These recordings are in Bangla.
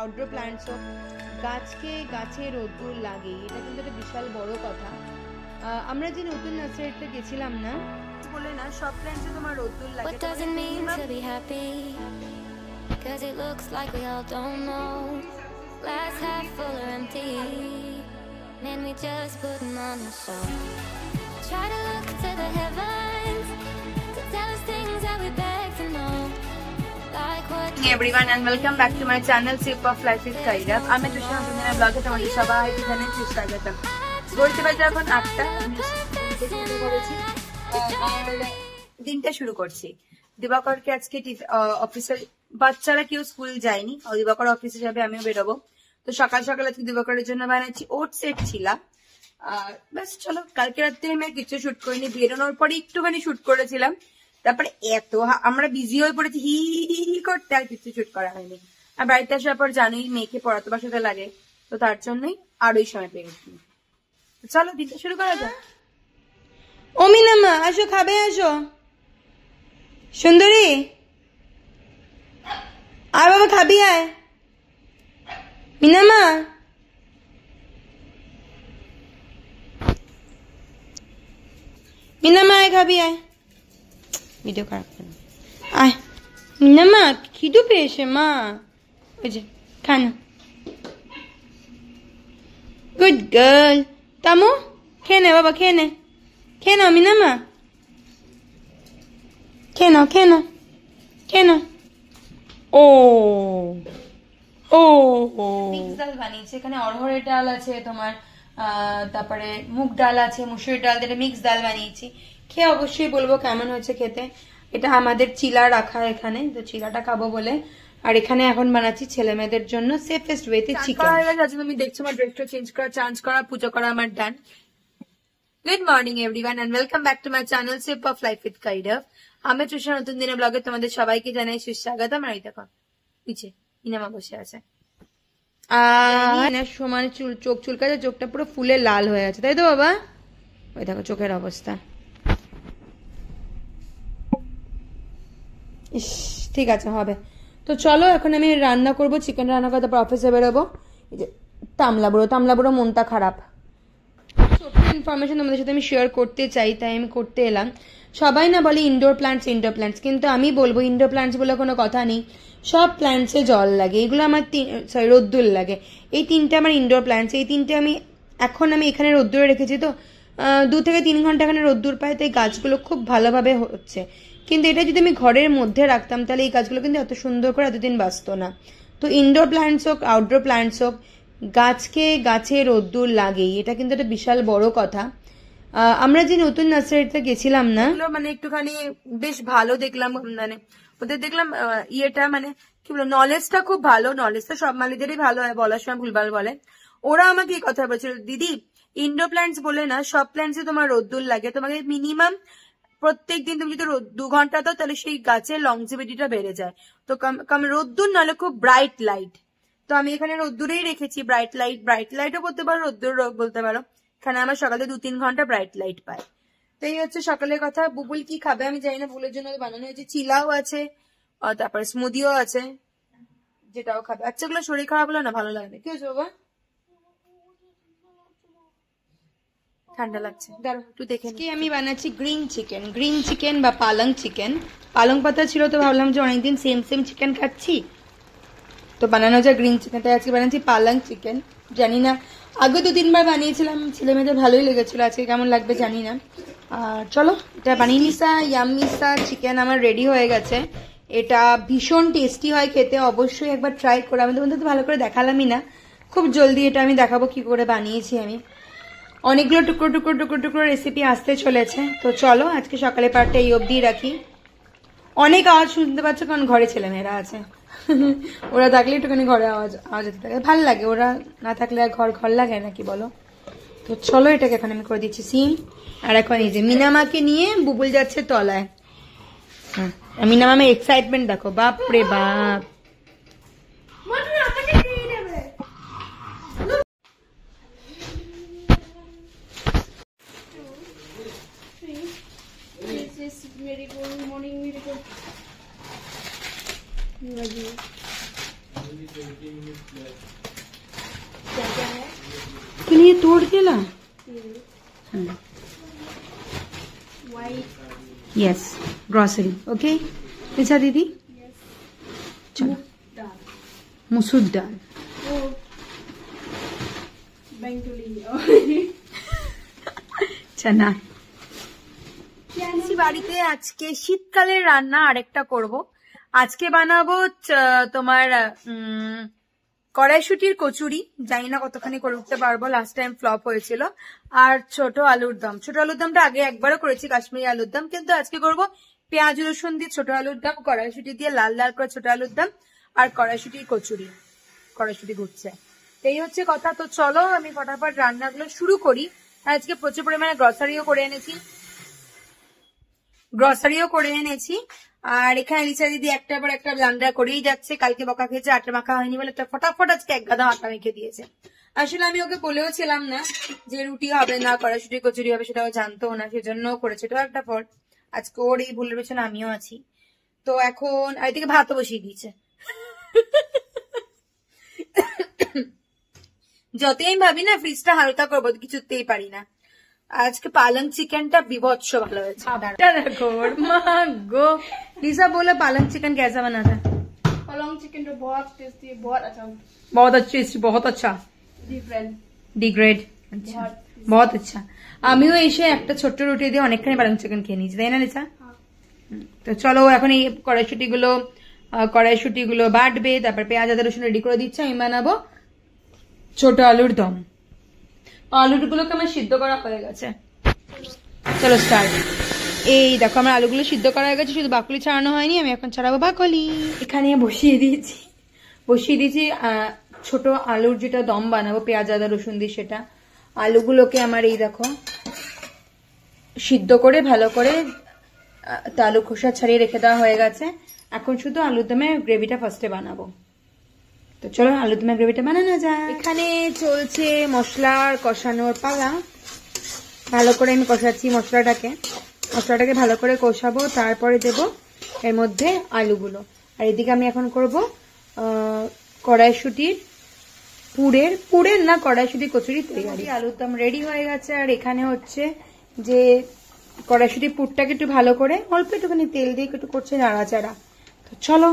আউটডোর প্ল্যান্টস হোক, গাছকে গাছে রোদ্দুর লাগে, এটা কিন্তু একটা বিশাল বড় কথা। আমরা যে নতুন নার্সারিতে গেছিলাম না, বলে না সব প্ল্যান্টসে তোমার রোদ্দুর লাগে। What does it mean to be happy? Cause it looks like we all don't know. Glass half full or empty. Man, we just putting on the show. Try to look to the heavens to tell us things that we beg to know. Like what? Hey everyone and welcome back to my channel Sip of Life with Kaira. আমি তুষার নতুন ব্লগে তোমাদের সবাইকে জানাই স্বাগতম। বলতে পারি এখন 8টা করেছি আর দিনটা শুরু করছি। দিবাকরকে আজকে অফিসে, বাচ্চারা কেউ স্কুল যায়নি, দিবাকর অফিসে যাবে, আমিও বেরোবো। তো সকাল সকাল আজকে দিবাকরের জন্য বানাচ্ছি ওট সেট ছিলাম। আর ব্যাস চলো, কালকে রাত্রে আমি আর কিছু শুট করিনি, বেরোনোর পরে একটুখানি শুট করেছিলাম। তারপরে এত আমরা বিজি হয়ে পড়েছি হি হি করতে, আর কিছু শুট করা হয়নি। আর বাড়িতে আসার পর জানোই মেয়েকে পড়াতে বসাতে লাগে, তো তার জন্যই আরোই সময় পেয়ে গেছি। চলো দিনটা শুরু করা যাক। ও মিনামা আসো, খাবে আসো। সুন্দরী আর বাবা খাবি আয়। মিনামা মিনামা আয়, খাবি আয়। ভিডিও খারাপ করে আয়। মিনামা খিদু পেয়েছে মা, ওই যে খানা। Good girl. তামু খেয়ে নে বাবা, খেয়ে নে, খেয়ে নাও মিনামা, খেয়ে নাও, খেয়ে নাও, খেয়ে নাও। ও ও মিক্স ডাল বানিয়েছে, এখানে অড়হরের ডাল আছে তোমার, তারপরে মুগ ডাল আছে, মুসুরির ডাল দিয়ে মিক্স ডাল বানিয়েছি। খেয়ে অবশ্যই বলবো কেমন হয়েছে খেতে। এটা আমাদের চিলা রাখা এখানে, তো চিলাটা খাবো বলে। আর এখানে এখন বানাচ্ছি ছেলে মেয়েদের জন্য সেফেস্ট ওয়েতে চিকেন। তুমি দেখছো আমার ড্রেসটা চেঞ্জ করা, চাঞ্জ করা, পুজো করা আমার done. Good morning everyone and welcome back to my channel sip of life with Kaira. আমি তুষার নতুন দিনের ব্লগে তোমাদের সবাইকে জানাই সুস্বাগতম। আর এই দেখো পিছে ইনামা বসে আছে, সমান চুল, চোখ চুলকাছে, চোখটা পুরো ফুলে লাল হয়ে আছে, তাই তো বাবা? ওই দেখো চোখের অবস্থা। ইস ঠিক আছে, হবে। তো চলো এখন আমি রান্না করবো, চিকেন রান্না করে তারপর অফিসে বেরোবো। এই যে তামলা বুড়ো মনটা খারাপ। ছোট্ট ইনফরমেশন তোমাদের সাথে আমি শেয়ার করতে চাই, তাই আমি করতে এলাম। সবাই না বলে ইনডোর প্ল্যান্টস, কিন্তু আমি বলবো ইনডোর প্ল্যান্টস বলে কোনো কথা নেই। সব প্ল্যান্টসে জল লাগে, এগুলো আমার রোদ্দুর লাগে। এই তিনটে আমার ইনডোর প্ল্যান্টস, এই তিনটে আমি এখানে রোদ্দুরে রেখেছি। তো 2 থেকে 3 ঘন্টা এখানে রোদ্দুর পাই, তাই গাছগুলো খুব ভালোভাবে হচ্ছে। কিন্তু এটা যদি আমি ঘরের মধ্যে রাখতাম তাহলে এই গাছগুলো কিন্তু এত সুন্দর করে এতদিন বাঁচতো না। তো ইনডোর প্ল্যান্টস হোক আউটডোর প্ল্যান্টস হোক, গাছকে গাছে রোদ্দুর লাগেই, এটা কিন্তু একটা বিশাল বড় কথা। আমরা যে নতুন নার্সারিতে গেছিলাম না, মানে একটুখানি বেশ ভালো দেখলাম, মানে ওদের দেখলাম ইয়েটা, মানে কি বলবো, নলেজটা খুব ভালো। নলেজটা সব মালিদেরই ভালো হয়, বলার সময় ভুলভাল বলে। ওরা আমাকে এই কথা বলছিল, দিদি ইনডোর প্ল্যান্টস বলে না সব প্ল্যান্টসে তোমার রোদ্দুর লাগে, তোমাকে মিনিমাম প্রত্যেকদিন তুমি যদি 2 ঘন্টা দাও তাহলে সেই গাছের লংজিভিটিটা বেড়ে যায়। তো রোদ্দুর নাহলে খুব ব্রাইট লাইট। তো আমি এখানে রোদ্দুরেই রেখেছি, ব্রাইট লাইটও বলতে পারো, রোদ্দুর বলতে পারো। এখানে আমার সকালে 2-3 ঘন্টা ব্রাইট লাইট পায়। তো এই হচ্ছে সকালের কথা। বুবুল কি খাবে আমি জানি না, বুবুলের জন্য বানানো হয়েছে চিলাও আছে, তারপরে স্মুদিও আছে, যেটাও খাবে। আচ্ছা এগুলো শরীর খারাপ হলো না, ভালো লাগবে। কি হয়েছে বাবা? ঠান্ডা লাগছে, দাঁড়াও একটু দেখে। কি আমি বানাচ্ছি গ্রিন চিকেন বা পালং চিকেন। পালং পাতা ছিল তো ভাবলাম যে অনেকদিন সেম চিকেন খাচ্ছি, তো বানানো যায় গ্রিন চিকেন, তাই আজকে বানাচ্ছি পালং চিকেন। জানি না, আগে 2-3 বার বানিয়েছিলাম, ছেলে মেয়েদের ভালোই লেগেছিল, আজকে কেমন লাগবে জানি না। আর চলো এটা বানিয়ে নিসা। ইয়াম্মিসা চিকেন আমার রেডি হয়ে গেছে। এটা ভীষণ টেস্টি হয় খেতে, অবশ্যই একবার ট্রাই করে। আমি তোমাদের তো ভালো করে দেখালামই না, খুব জলদি এটা আমি দেখাবো কি করে বানিয়েছি আমি। অনেকগুলো টুকরো রেসিপি আসতে চলেছে। তো চলো আজকে সকালে পার্টটা এই অবধি রাখি। অনেক আওয়াজ শুনতে পাচ্ছ কারণ ঘরে ছেলেমেয়েরা আছে, ওরা থাকলে একটুখানি ঘরে আওয়াজ হতে থাকে, ভালো লাগে। ওরা না থাকলে আর ঘর লাগে নাকি বলো? তো চলো এটাকে এখন আমি করে দিচ্ছি সিম। আর এখন এই যে মিনামাকে নিয়ে বুবুল যাচ্ছে তলায়। মিনামামের এক্সাইটমেন্ট দেখো, বাপ রে বাপ। तूने ये तोड़ दिया? Yes, grocery. ओके लिसा दीदी, चलो। मुसुर दाल, चना। বাড়িতে আজকে শীতকালের রান্না আরেকটা করব। আজকে বানাবো তোমার কড়াইশুটির কচুরি। জানি না কতখানি করে উঠতে পারবো, লাস্ট টাইম ফ্লপ হয়েছিল। আর ছোট আলুর দম। ছোট আলুর দমটা আগে একবারও করেছি, কাশ্মীরি আলুর দম, কিন্তু আজকে করবো পেঁয়াজ রসুন দিয়ে ছোট আলুর দম, কড়াইশুটি দিয়ে লাল লাল করে ছোট আলুর দম, আর কড়াইশুটির কচুরি। কড়াইশুটি ঘুরছে, এই হচ্ছে কথা। তো চলো আমি ফটাফট রান্নাগুলো শুরু করি। আজকে প্রচুর পরিমাণে গ্রসারিও করে এনেছি। আর এখানে লিসা দিদি একটার পর একটা ব্লান্ডার করেই যাচ্ছে। কালকে বকা খেয়েছে, আটা মাখা হয়নি বলে একটা ফটাফট আজকে এক গাদা আটা মেখে দিয়েছে। আসলে আমি ওকে বলেও ছিলাম না যে রুটি হবে না, কড়াইশুটি কচুরি হবে, সেটাও জানতো না, সেজন্য করেছে। তো একটা পর আজকে ওর এই ভুলের পেছনে আমিও আছি। তো এখন এদিকে ভাতও বসিয়ে দিয়েছে। যতই আমি ভাবি না ফ্রিজটা হালকা করবো, কিছুতেই পারি না। আজকে পালং চিকেনটা বিভৎস ভালো হয়েছে। দেখো মা গো, লিসা बोले पालक चिकन कैसा बना था? पालक चिकन तो बहुत टेस्टी, बहुत अच्छा, बहुत अच्छा डिग्रेड, अच्छा, बहुत अच्छा। আমিও এসে একটা ছোট্ট রুটি দিয়ে অনেকখানি পালং চিকেন খেয়ে নিয়েছি, তাই না লিসা? তো চলো এখন এই কড়াইশুটি গুলো বাটবে, তারপর পেঁয়াজ আদা রসুন রেডি করে দিচ্ছে। আমি বানাবো ছোট আলুর দম। আলুগুলোকে আমার সিদ্ধ করা হয়ে গেছে। চলো স্টার্ট। এই দেখো আমার আলুগুলো সিদ্ধ করা হয়ে গেছে, শুধু বাকলি ছাড়ানো হয়নি। আমি এখন ছাড়াবো বাকলি। এখানে বসিয়ে দিয়েছি ছোট আলুর যেটা দম বানাবো পেঁয়াজ আদা রসুন দিয়ে, সেটা। আলুগুলোকে আমার এই দেখো সিদ্ধ করে ভালো করে আলু খোসা ছাড়িয়ে রেখে দেওয়া হয়ে গেছে। এখন শুধু আলুর দমের গ্রেভিটা ফার্স্টে বানাবো। তো চলো আলু দমের গ্রেভিটা বানানো যায়। এখানে চলছে মশলার কষানোর পালা। ভালো করে আমি কষাচ্ছি মশলাটাকে ভালো করে কষাবো, তারপরে দেব এর মধ্যে আলুগুলো। আর এদিকে আমি এখন করব কড়াইশুটির কড়াইশুটির কচুরি তৈরি। আলুর দম রেডি হয়ে গেছে। আর এখানে হচ্ছে যে কড়াইশুটির পুরটাকে একটু ভালো করে অল্প একটুখানি তেল দিয়ে একটু করছে নাড়াচাড়া। তো চলো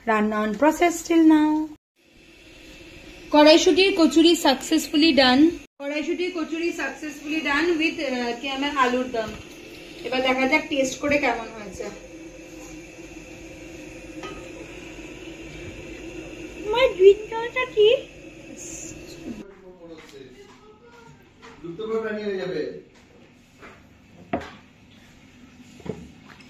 রান্না অন প্রসেস টিল নাও। কড়াইশুটির কচুরি সাকসেসফুলি ডান উইথ আমার আলুর দম। এবার দেখা যাক টেস্ট করে কেমন হয়েছে।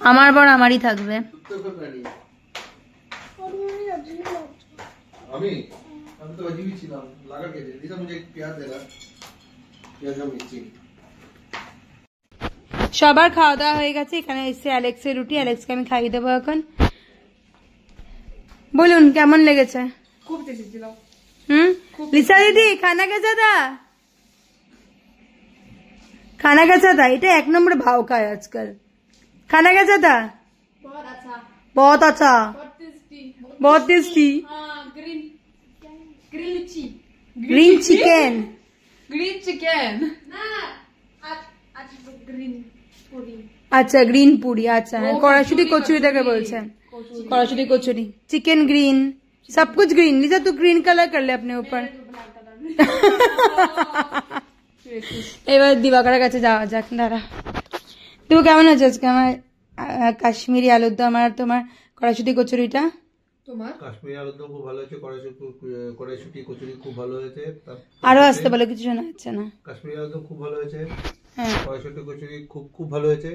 আমার বর আমারই থাকবে। আমি तो अजीब ही ছিলাম লাগা কে दे दिया मुझे प्याज दे रहा प्याज और मिर्ची। সবার খাওয়া দাওয়া হয়ে গেছে। এখানে এসে অ্যালেক্সের রুটি, অ্যালেক্সকে আমি খাইয়ে দেবো এখন। বলুন কেমন লেগেছে? খুব টেস্টি ছিল। লিসা দিদি খানা कैसा था? এটা এক নম্বর ভাও খায় আজকাল। খানা कैसा था? बहुत अच्छा बहुत टेस्टी। ग्रीन चिकन अच्छा ग्रीन पूरी। अच्छा कड़ाईशुटी कचुरीটাকে বলছেন, कड़ाईशुटी कचुरी चिकन ग्रीन सब कुछ ग्रीन। लिसा तू ग्रीन कलर कर ले अपने ऊपर। এবার দিবাকরের কাছে যাওয়া যাক। দাঁড়া, তুমি কেমন আছো আজকে? আমার কাশ্মীরি আলুর দম আর তোমার কড়াইশুটি কচুরিটা। তোমার কাশ্মীরি আলুর দম খুব ভালো হয়েছে, কড়াইশুটি কচুরি খুব ভালো হয়েছে। আরো আসতে বলো, কিছু শোনা যাচ্ছে না। কাশ্মীরি আলুর দম খুব ভালো হয়েছে, হ্যাঁ কড়াইশুটি কচুরি খুব ভালো হয়েছে,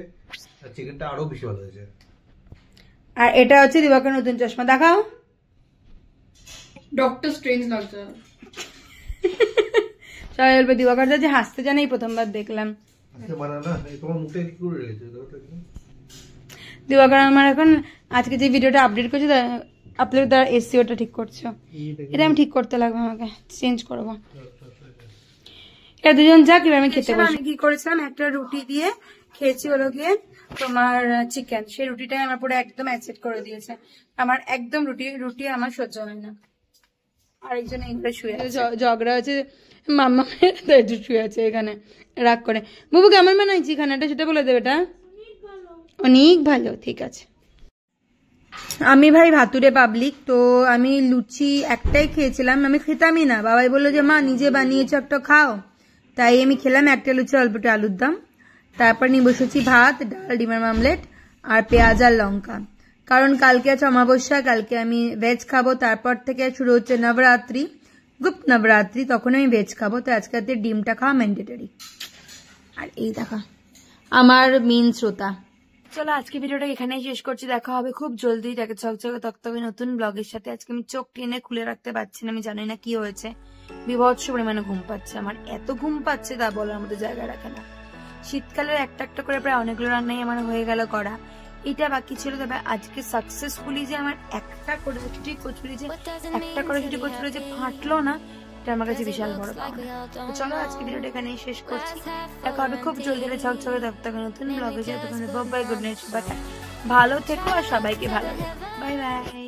আর চিকেনটা আরো বেশি ভালো হয়েছে। আর এটা হচ্ছে দিবাকর নতুন চশমা। দেখাও। ডক্টর স্ট্রেঞ্জ লাগছে। সবাই বলবে দিবাকর যে হাসতে জানে, এই প্রথমবার দেখলাম। দিবাকর আমার এখন আজকে যে ভিডিওটা আপডেট করছি আপলোড দ্বারা এসিওটা ঠিক করছো, এটা আমি ঠিক করতে লাগবে, আমাকে চেঞ্জ করবো। এটা দুজন যাক, এবার আমি খেতে বসি। আমি কি করেছিলাম, একটা রুটি দিয়ে খেয়েছি হলো গিয়ে তোমার চিকেন। সেই রুটিটাই আমার পুরো একদম অ্যাসেট করে দিয়েছে। আমার একদম রুটি আমার সহ্য হয় না। আরেকজন এখানে শুয়ে আছে, ঝগড়া হচ্ছে মাম্মা তো একটু শুয়ে আছে এখানে রাগ করে। বুবু কেমন বানাইছি খানাটা সেটা বলে দেবে। এটা অনেক ভালো, ঠিক আছে। আমি ভাই ভাতুরে পাবলিক, তো আমি লুচি একটাই খেয়েছিলাম, আমি খেতামই না। বাবাই বললো যে মা নিজে বানিয়েছো একটা খাও, তাই আমি খেলাম একটা লুচি, অল্পটা আলুর দম। তারপর নিয়ে বসেছি ভাত, ডাল, ডিমের মামলেট আর পেঁয়াজ আর লঙ্কা, কারণ কালকে আছে অমাবস্যা, কালকে আমি ভেজ খাবো। তারপর থেকে শুরু হচ্ছে নবরাত্রি, গুপ্ত নবরাত্রি, তখন আমি ভেজ খাবো, তো আজকে রাতে ডিমটা খাওয়া ম্যান্ডেটরি। আর এই দেখা আমার মেন শ্রোতা। চলো আজকে ভিডিওটা এখানেই শেষ করছি, দেখা হবে খুব জলদি দেখে ঝকঝকে তকতকে নতুন ব্লগের সাথে। আজকে আমি চোখ টেনে খুলে রাখতে পারছি না, আমি জানি না কি হয়েছে, বিভৎস পরিমাণে ঘুম পাচ্ছে আমার, এত ঘুম পাচ্ছে তা বলার মতো জায়গা রাখে না। শীতকালের একটা একটা করে প্রায় অনেকগুলো রান্নাই আমার হয়ে গেল করা, এটা বাকি ছিল। তবে আজকে সাকসেসফুলি যে আমার একটা করে কচুরি যে ফাটলো না, এটা আমার কাছে বিশাল বড় পাওনা। তো চলো আজকে ভিডিওটা এখানেই শেষ করছি, দেখা হবে খুব জলদি ঝকঝকে তকতকে নতুন ব্লগে। বাই বাই, গুড নাইট, ভালো থেকো আর সবাইকে ভালো, বাই বাই।